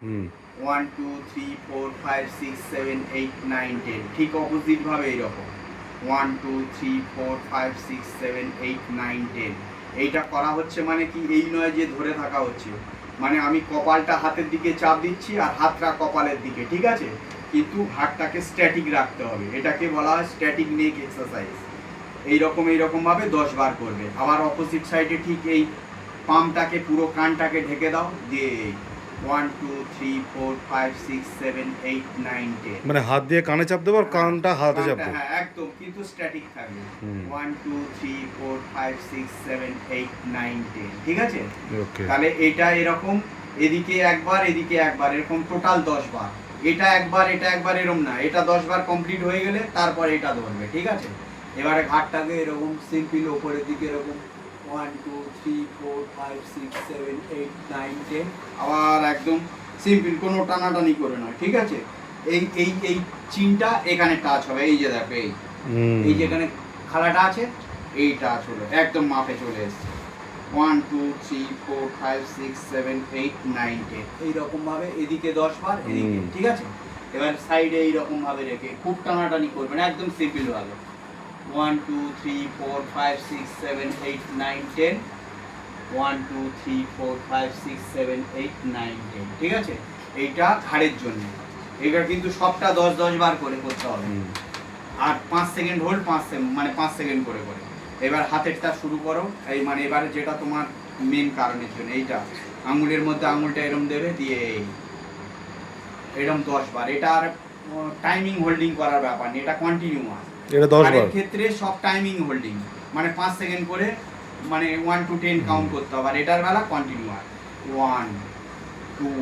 1 2 3 4 5 6 7 8 9 10 ঠিক অপোজিট ভাবে এইরকম 1 2 3 4 5 6 7 8 9 10 এইটা করা হচ্ছে মানে কি এই নয় যে ধরে থাকা হচ্ছে, মানে আমি কপালটা হাতের দিকে চাপ দিচ্ছি আর হাতটা কপালের দিকে, ঠিক আছে, কিন্তু হাতটাকে স্ট্যাটিক রাখতে হবে, এটাকে বলা হয় স্ট্যাটিক নেক এক্সারসাইজ। এইরকম ভাবে 10 বার করবে। আবার অপোজিট সাইডে ঠিক এই পামটাকে পুরো কানটাকে ঢেকে দাও, দিয়ে 1 2 3 4 5 6 7 8 9 10 মানে হাত দিয়ে কানে চাপ দেবো আর কানটা হাতে চাপ দেবো। হ্যাঁ একদম, কিন্তু স্ট্যাটিক থাকবে। 1 2 3 4 5 6 7 8 9 10 ঠিক আছে। তাহলে এটা এরকম এদিকে একবার এদিকে একবার এরকম টোটাল 10 বার, এটা একবার এরকম না, এটা 10 বার কমপ্লিট হয়ে গেলে তারপর এটা ধরবে, ঠিক আছে। এবারে ঘাটটাকে এরকম সিম্পল ওপরের দিকে এরকম 1 2 3 4 5 6 7 8 9 10 আবার একদম সিম্পল, কোনো টানাটানি করে নয়, ঠিক আছে। এই এই এই চিনটা এখানে টাচ হবে, এই যে দেখো এই যেখানে খালাটা আছে এই টাচ হলো, একদম মাপে চলে এসছে। 1 2 3 4 5 6 7 8 9 10 এইরকম ভাবে এদিকে 10 বার এদিকে, ঠিক আছে। এবার সাইডে এইরকম ভাবে রেখে খুব টানাটানি করবেন, একদম সিম্পল ভাবে 1 2 3 4 5 6 7 8 9 10 1 2 3 4 5 6 7 8 9 10 ঠিক আছে। এইটা ঘাড়ের জন্য, এটা কিন্তু সবটা 10 10 বার করে করতে হবে। আর 5 সেকেন্ড হোল্ড, 5 সেকেন্ড মানে 5 সেকেন্ড করে করে। এবার হাতেরটা শুরু করো, এই মানে এবারে যেটা তোমার মেন কারণের জন্য এইটা আঙুলের মধ্যে আঙুলটা এরম দেবে, দিয়ে এরম 10 বার। এটা আর টাইমিং হোল্ডিং করার ব্যাপার নেই, এটা কন্টিনিউয়াস। এটা 10 বার ক্ষেত্রে সব টাইমিং হোল্ডিং, মানে 5 সেকেন্ড করে, মানে 1 to 10 কাউন্ট করতে হবে। আর এটার বেলা কন্টিনিউয়াস 1 2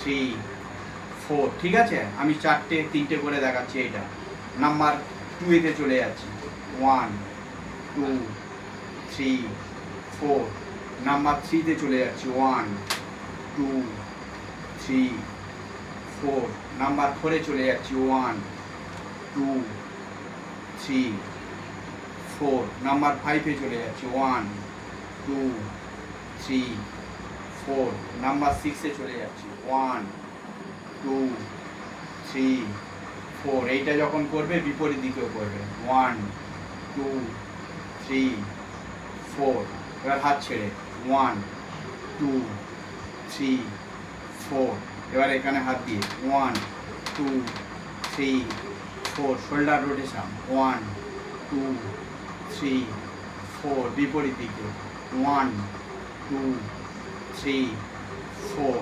3 4 ঠিক আছে। আমি 3টে করে দেখাচ্ছি। এটা নাম্বার 2 এতে চলে যাচ্ছি, 1 2 3 4। নাম্বার 3 তে চলে যাচ্ছি, 1 2 3 4। নাম্বার 4 এ চলে যাচ্ছি, 1 2 3 4। নাম্বার 5 এ চলে যাচ্ছি, 1 2 3 4। নাম্বার 6 এ চলে যাচ্ছি, 1 2 3 4। এইটা যখন করবে বিপরীত দিকেও করবে, 1 2 3 4। এবার হাত ছেড়ে 1 2 3 4। এবার এখানে হাত দিয়ে 1 2 3 4। Shoulder rotation 1 2 3 4। বিপরীত দিকে 1 2 3 4।